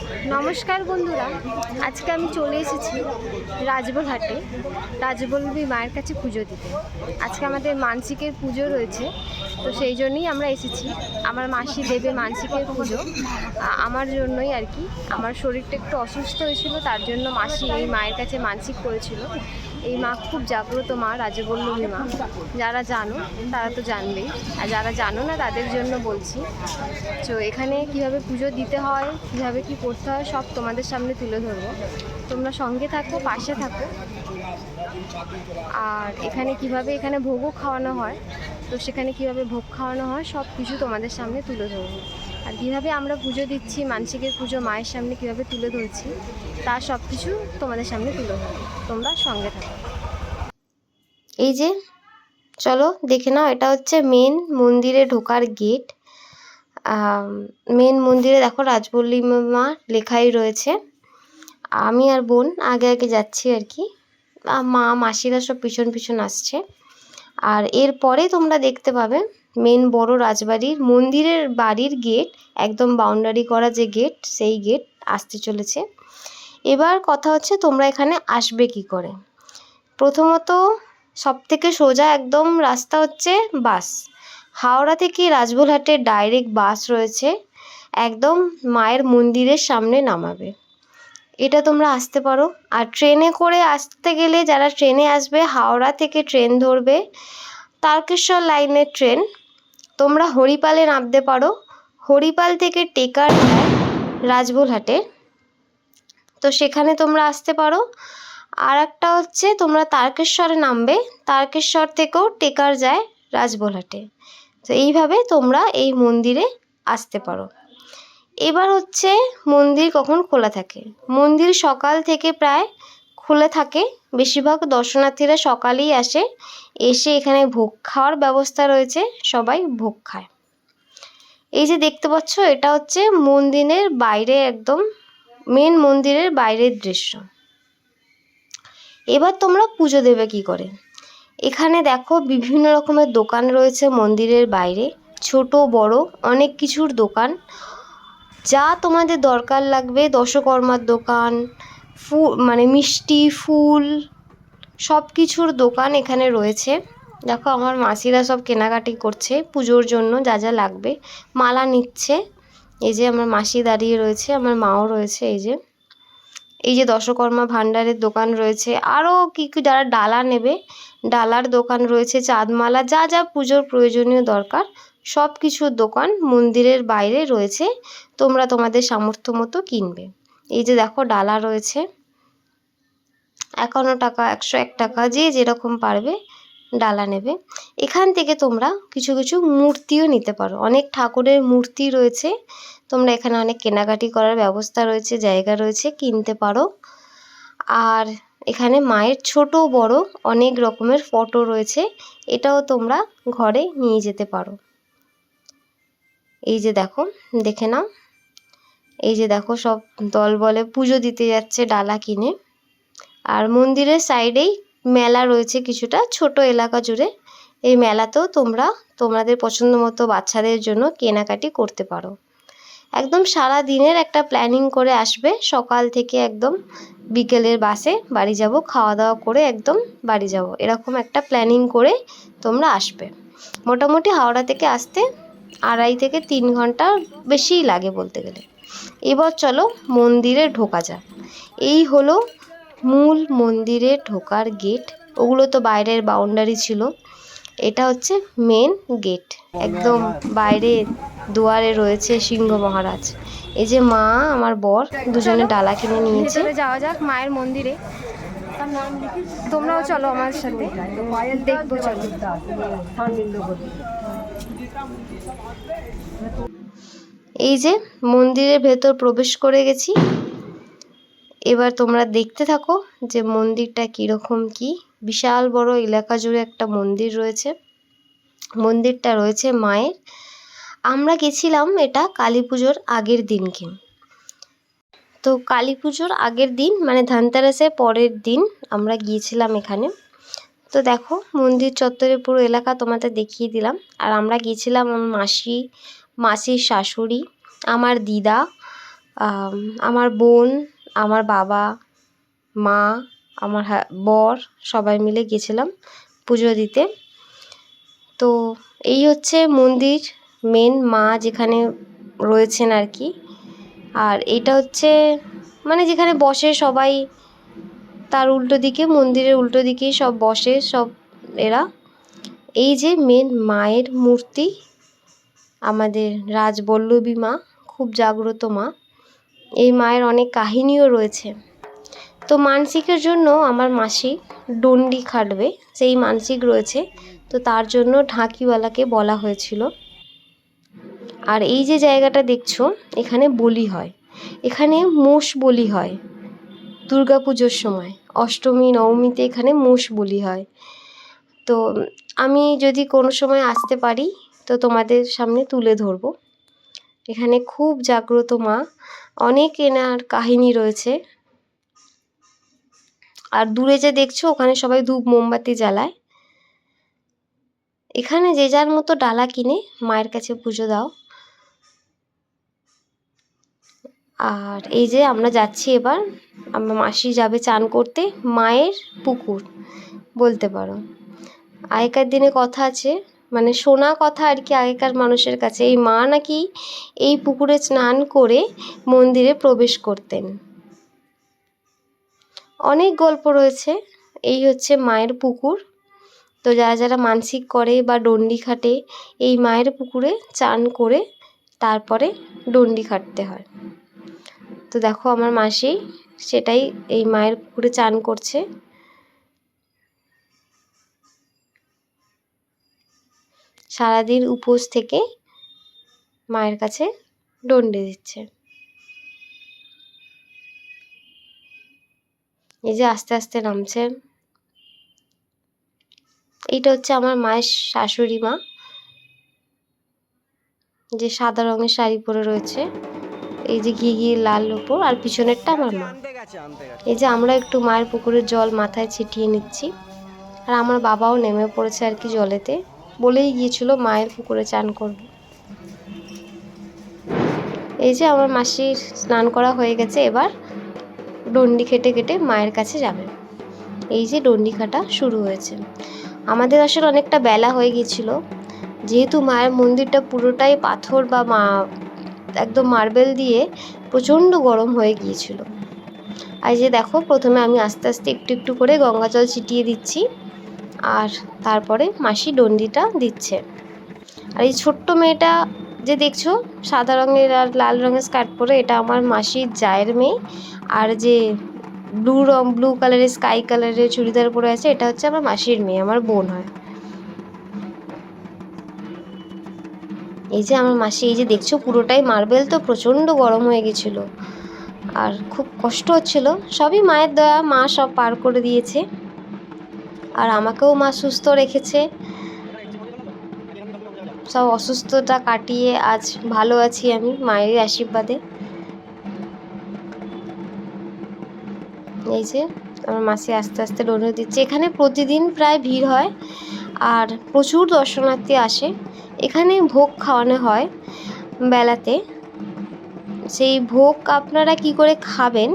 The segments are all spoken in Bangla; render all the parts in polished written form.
নমস্কার বন্ধুরা, আজকে আমি চলে এসেছি রাজবলহাটে রাজবল্লভী মায়ের কাছে পুজো দিতে। আজকে আমাদের মানসিকের পুজো রয়েছে, তো সেই জন্যই আমরা এসেছি। আমার মাসি দেবে মানসিকের পুজো আমার জন্যই আর কি। আমার শরীরটা একটু অসুস্থ হয়েছিল, তার জন্য মাসি এই মায়ের কাছে মানসিক করেছিল। এই মা খুব জাগ্রত মা, রাজবল্লভী মা। যারা জানো তারা তো জানবেই, আর যারা জানো না তাদের জন্য বলছি। তো এখানে কিভাবে পুজো দিতে হয়, কিভাবে কি করতে হয়, সব তোমাদের সামনে তুলে ধরবো। তোমরা সঙ্গে থাকো, পাশে থাকো। আর এখানে ভোগও খাওয়ানো হয়, তো সেখানে কিভাবে ভোগ খাওয়ানো হয় সব কিছু তোমাদের সামনে তুলে ধরবো। আর কীভাবে আমরা পুজো দিচ্ছি, মানসিকের পুজো মায়ের সামনে কিভাবে তুলে ধরছি, তার সব কিছু তোমাদের সামনে তুলে ধরবো। তোমরা সঙ্গে থাকো। এই যে চলো দেখে নাও, এটা হচ্ছে মেন মন্দিরে ঢোকার গেট। মেন মন্দিরে দেখো রাজবল্লভী মা লেখাই রয়েছে। আমি আর বোন আগে আগে যাচ্ছি আর কি, মা মাসিরা সব পিছন পিছন আসছে। আর এরপরে তোমরা দেখতে পাবে মেন বড় রাজবাড়ির মন্দিরের বাড়ির গেট, একদম বাউন্ডারি করা যে গেট, সেই গেট আসতে চলেছে। এবার কথা হচ্ছে তোমরা এখানে আসবে কি করে। প্রথমত সবথেকে সোজা একদম রাস্তা হচ্ছে বাস। হাওড়া থেকে রাজবলহাটে ডাইরেক্ট বাস রয়েছে, একদম মায়ের মন্দিরের সামনে নামাবে। এটা তোমরা আসতে পারো। আর ট্রেনে করে আসতে গেলে যারা ট্রেনে আসবে, হাওড়া থেকে ট্রেন ধরবে, তারকেশ্বর লাইনের ট্রেন। তোমরা হরিপালে নামতে পারো, হরিপাল থেকে টেকার যায় রাজবলহাটে, তো সেখানে তোমরা আসতে পারো। আর একটা হচ্ছে তোমরা তারকেশ্বরে নামবে, তারকেশ্বর থেকেও টেকার যায় রাজবলহাটে। তো এইভাবে তোমরা এই মন্দিরে আসতে পারো। এবার হচ্ছে মন্দির কখন খোলা থাকে। মন্দির সকাল থেকে প্রায় খুলে থাকে, বেশিরভাগ দর্শনার্থীরা সকালেই আসে, এসে এখানে ভোগ খাওয়ার ব্যবস্থা রয়েছে, সবাই ভোগ খায়। এই যে দেখতে পাচ্ছ, এটা হচ্ছে মন্দিরের বাইরে, একদম মেন মন্দিরের বাইরের দৃশ্য। এবার তোমরা পুজো দেবে কি করে। এখানে দেখো বিভিন্ন রকমের দোকান রয়েছে মন্দিরের বাইরে, ছোট বড় অনেক কিছুর দোকান। যা তোমাদের দরকার লাগবে, দশকর্মার দোকান, মানে মিষ্টি, ফুল, সব কিছুর দোকান এখানে রয়েছে। দেখো আমার মাসিরা সব কেনাকাটি করছে পুজোর জন্য, যা যা লাগবে মালা নিচ্ছে। এই যে আমার মাসি দাঁড়িয়ে রয়েছে, আমার মাও রয়েছে। এই যে দশকর্মা ভাণ্ডারের দোকান রয়েছে, আরও কী কী যারা ডালা নেবে, ডালার দোকান রয়েছে, চাঁদমালা, যা যা পুজোর প্রয়োজনীয় দরকার সব কিছুর দোকান মন্দিরের বাইরে রয়েছে। তোমরা তোমাদের সামর্থ্য মতো কিনবে। এই যে দেখো ডালা রয়েছে, 51 টাকা, 101 টাকা, যে যেরকম পারবে ডালা নেবে। এখান থেকে তোমরা কিছু কিছু মূর্তিও নিতে পারো, অনেক ঠাকুরের মূর্তি রয়েছে। তোমরা এখানে অনেক কেনাকাটি করার ব্যবস্থা রয়েছে, জায়গা রয়েছে, কিনতে পারো। আর এখানে মায়ের ছোট বড় অনেক রকমের ফটো রয়েছে, এটাও তোমরা ঘরে নিয়ে যেতে পারো। এই যে দেখো, দেখে নাও। এই যে দেখো সব দল বলে পুজো দিতে যাচ্ছে ডালা কিনে। আর মন্দিরের সাইডেই মেলা রয়েছে কিছুটা, ছোট এলাকা জুড়ে। এই মেলাতেও তোমরা তোমাদের পছন্দ মতো বাচ্চাদের জন্য কেনাকাটি করতে পারো। একদম সারা দিনের একটা প্ল্যানিং করে আসবে, সকাল থেকে একদম বিকেলের বাসে বাড়ি যাব, খাওয়া দাওয়া করে একদম বাড়ি যাব, এরকম একটা প্ল্যানিং করে তোমরা আসবে। মোটামুটি হাওড়া থেকে আসতে 2.5 থেকে 3 ঘন্টা বেশিই লাগে বলতে গেলে। এবার চলো মন্দিরে ঢোকা যাক। এই হলো মূল মন্দিরে ঢোকার গেট, ওগুলো তো বাইরের বাউন্ডারি ছিল, এটা হচ্ছে মেন গেট। একদম বাইরে দুয়ারে রয়েছে সিংহ মহারাজ। এই যে মা আমার বর দুজনে ডালা কিনে নিয়েছে। যাওয়া যাক মায়ের মন্দিরে, তোমরাও চলো আমার সাথে, দেখবো চলো। এই যে মন্দিরের ভেতর প্রবেশ করে গেছি। এবার তোমরা দেখতে থাকো যে মন্দিরটা কীরকম কি। বিশাল বড় এলাকা জুড়ে একটা মন্দির রয়েছে। মন্দিরটা রয়েছে মায়ের। আমরা গেছিলাম এটা কালী পুজোর আগের দিনকে। তো কালী পুজোর আগের দিন মানে ধনতেরাসের পরের দিন আমরা গিয়েছিলাম এখানে। তো দেখো মন্দির চত্বরে পুরো এলাকা তোমাদের দেখিয়ে দিলাম। আর আমরা গিয়েছিলাম আমার মাসি, মাসির শাশুড়ি, আমার দিদা, আমার বোন, আমার বাবা, মা, আমার বর সবাই মিলে গেছিলাম পুজো দিতে। তো এই হচ্ছে মন্দির, মেন মা যেখানে রয়েছেন আর কি। আর এটা হচ্ছে মানে যেখানে বসে সবাই, তার উল্টো দিকে, মন্দিরের উল্টো দিকেই সব বসে সব এরা। এই যে মেন মায়ের মূর্তি, আমাদের রাজবল্লভী মা, খুব জাগ্রত মা। এই মায়ের অনেক কাহিনীও রয়েছে। তো মানসিকের জন্য আমার মাসি ডন্ডি খাটবে, সেই মানসিক রয়েছে, তো তার জন্য ঢাকিওয়ালাকে বলা হয়েছিল। আর এই যে জায়গাটা দেখছো, এখানে বলি হয়, এখানে মোষ বলি হয় দুর্গা পুজোর সময়, অষ্টমী নবমীতে এখানে মোষ বলি হয়। তো আমি যদি কোনো সময় আসতে পারি তো তোমাদের সামনে তুলে ধরবো। এখানে খুব জাগ্রত মা, অনেক এনার কাহিনী রয়েছে। আর দূরে যে দেখছো ওখানে সবাই ধূপ মোমবাতি জ্বালায়। এখানে যে যার মতো ডালা কিনে মায়ের কাছে পুজো দাও। আর এই যে আমরা যাচ্ছি এবার, আমার মাসি যাবে চান করতে মায়ের পুকুর বলতে পারো। আগেকার দিনে কথা আছে, মানে শোনা কথা আর কি, আগেকার মানুষের কাছে এই মা নাকি এই পুকুরে স্নান করে মন্দিরে প্রবেশ করতেন। অনেক গল্প রয়েছে। এই হচ্ছে মায়ের পুকুর। তো যারা যারা মানসিক করে বা ডন্ডি খাটে, এই মায়ের পুকুরে চান করে তারপরে ডন্ডি খাটতে হয়। তো দেখো আমার মাসি সেটাই এই মায়ের পুকুরে চান করছে। সারাদিন উপোস থেকে মায়ের কাছে ডন্ডি দিচ্ছে। এই যে আস্তে আস্তে নামছে। এইটা হচ্ছে আমার মায়ের শাশুড়ি মা, যে সাদা রঙের শাড়ি পরে রয়েছে, এই যে ঘি লাল ওপর, আর পিছনেরটা আমার মা। এই যে আমরা একটু মায়ের পুকুরের জল মাথায় ছিটিয়ে নিচ্ছি। আর আমার বাবাও নেমে পড়েছে আর কি জলেতে, বলেই গিয়েছিল মায়ের পুকুরে চান করবে। এই যে আমার মাসির স্নান করা হয়ে গেছে, এবার ডন্ডি খেটে খেটে মায়ের কাছে যাবে। এই যে ডন্ডি খাটা শুরু হয়েছে। আমাদের আসলে অনেকটা বেলা হয়ে গিয়েছিল, যেহেতু মায়ের মন্দিরটা পুরোটাই পাথর বা একদম মার্বেল দিয়ে প্রচণ্ড গরম হয়ে গিয়েছিল। আর যে দেখো প্রথমে আমি আস্তে আস্তে একটু একটু করে গঙ্গা জল ছিটিয়ে দিচ্ছি, আর তারপরে মাসি ডন্ডিটা দিচ্ছে। আর এই ছোট্ট মেয়েটা যে দেখছো সাদা রঙের আর লাল রঙের স্কার্ট পরে, এটা আমার মাসির জায়ের মেয়ে। আর যে ব্লু কালারের স্কাই কালারের চুড়িদার পরে আছে, এটা হচ্ছে আমার মাসির মেয়ে, আমার বোন হয়। এই যে আমার মাসি, এই যে দেখছো পুরোটাই মার্বেল, তো প্রচণ্ড গরম হয়ে গেছিলো আর খুব কষ্ট হচ্ছিল। সবই মায়ের দয়া, মা সব পার করে দিয়েছে। আর আমাকেও মা সুস্থ রেখেছে, সব অসুস্থতা কাটিয়ে আজ ভালো আছি আমি মায়ের আশীর্বাদে। এই যে আমার মাসি আস্তে আস্তে ডোনে দিচ্ছে। এখানে প্রতিদিন প্রায় ভিড় হয় আর প্রচুর দর্শনার্থী আসে। এখানে ভোগ খাওয়ানো হয় বেলাতে। সেই ভোগ আপনারা কি করে খাবেন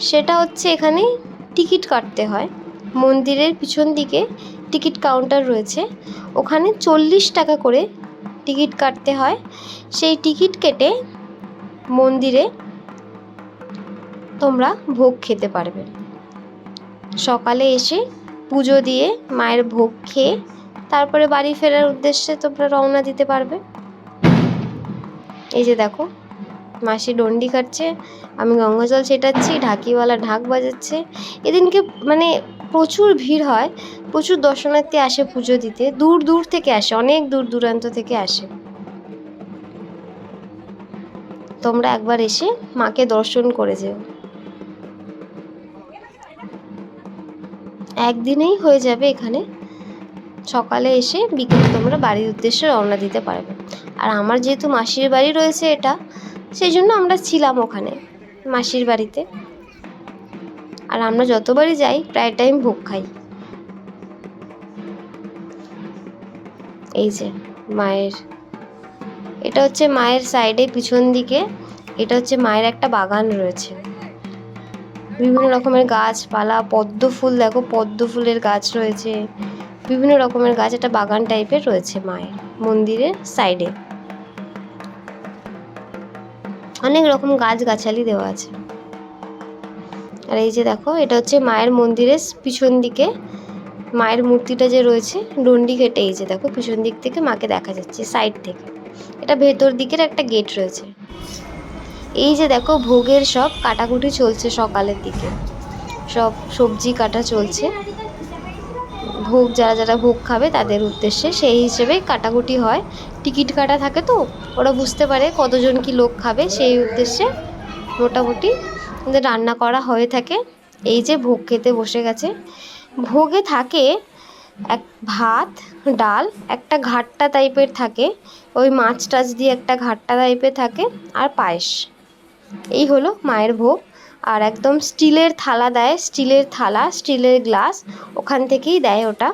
সেটা হচ্ছে, এখানে টিকিট কাটতে হয়। মন্দিরের পিছন দিকে টিকিট কাউন্টার রয়েছে, ওখানে 40 টাকা করে টিকিট কাটতে হয়। সেই টিকিট কেটে মন্দিরে তোমরা ভোগ খেতে পারবে। সকালে এসে পুজো দিয়ে মায়ের ভোগ খেয়ে তারপরে বাড়ি ফেরার উদ্দেশ্যে তোমরা রওনা দিতে পারবে। এই যে দেখো মাসি ডন্ডি কাটছে, আমি গঙ্গা জল ছেটাচ্ছি, ঢাকিওয়ালা ঢাক বাজাচ্ছে। এদিনকে মানে প্রচুর ভিড় হয়, প্রচুর দর্শনার্থী আসে পুজো দিতে, দূর দূর থেকে আসে, অনেক দূর দূরান্ত থেকে আসে। তোমরা একবার এসে মাকে দর্শন করে যেও। একদিনেই হয়ে যাবে এখানে। সকালে এসে বিকেলে তোমরা বাড়ির উদ্দেশ্যে রওনা দিতে পারবে। আর আমার যেহেতু মাসির বাড়ি রয়েছে এটা, সেই জন্য আমরা ছিলাম ওখানে মাসির বাড়িতে। আর আমরা যতবারই যাই প্রায় টাইম ভোগ খাই। এই যে মায়ের, এটা হচ্ছে মায়ের সাইডে পিছন দিকে এটা হচ্ছে মায়ের একটা বাগান রয়েছে, বিভিন্ন রকমের গাছপালা, পদ্ম ফুল, দেখো পদ্ম ফুলের গাছ রয়েছে, বিভিন্ন রকমের গাছ, একটা বাগান টাইপের রয়েছে মায়ের মন্দিরের সাইডে, অনেক রকম গাছগাছালি দেওয়া আছে। আর এই যে দেখো, এটা হচ্ছে মায়ের মন্দিরের পিছন দিকে মায়ের মূর্তিটা যে রয়েছে, ডন্ডি কেটে এই যে দেখো পিছন দিক থেকে মাকে দেখা যাচ্ছে সাইড থেকে। এটা ভেতর দিকের একটা গেট রয়েছে। এই যে দেখো ভোগের সব কাটাকুটি চলছে, সকালের দিকে সব সবজি কাটা চলছে, ভোগ যারা যারা ভোগ খাবে তাদের উদ্দেশ্যে সেই হিসেবে কাটাকুটি হয়। টিকিট কাটা থাকে তো, ওরা বুঝতে পারে কতজন কি লোক খাবে, সেই উদ্দেশ্যে মোটামুটি রান্না করা হয়ে থাকে। এই যে ভোগ খেতে বসে গেছে, ভোগে থাকে এক ভাত, ডাল, একটা ঘাট্টা টাইপের থাকে, ওই মাছ টাছ দিয়ে একটা ঘাট্টা টাইপের থাকে, আর পায়েস। এই হলো মায়ের ভোগ। আর একদম স্টিলের থালা দেয়, স্টিলের থালা, স্টিলের গ্লাস, ওখান থেকেই দেয় ওটা,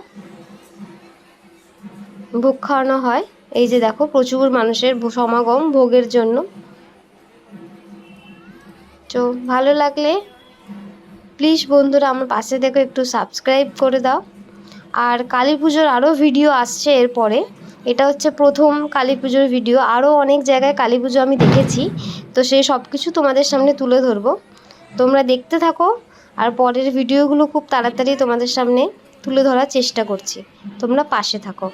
ভোগ খাওয়ানো হয়। এই যে দেখো প্রচুর মানুষের সমাগম ভোগের জন্য। তো ভালো লাগলে প্লিজ বন্ধুরা আমার পাশে দেখো, একটু সাবস্ক্রাইব করে দাও। আর কালী পুজোর আরও ভিডিও আসছে এরপরে, এটা হচ্ছে প্রথম কালী পুজোর ভিডিও, আরও অনেক জায়গায় কালী পুজো আমি দেখেছি, তো সেই সব কিছু তোমাদের সামনে তুলে ধরবো, তোমরা দেখতে থাকো। আর পরের ভিডিওগুলো খুব তাড়াতাড়ি তোমাদের সামনে তুলে ধরার চেষ্টা করছি, তোমরা পাশে থাকো।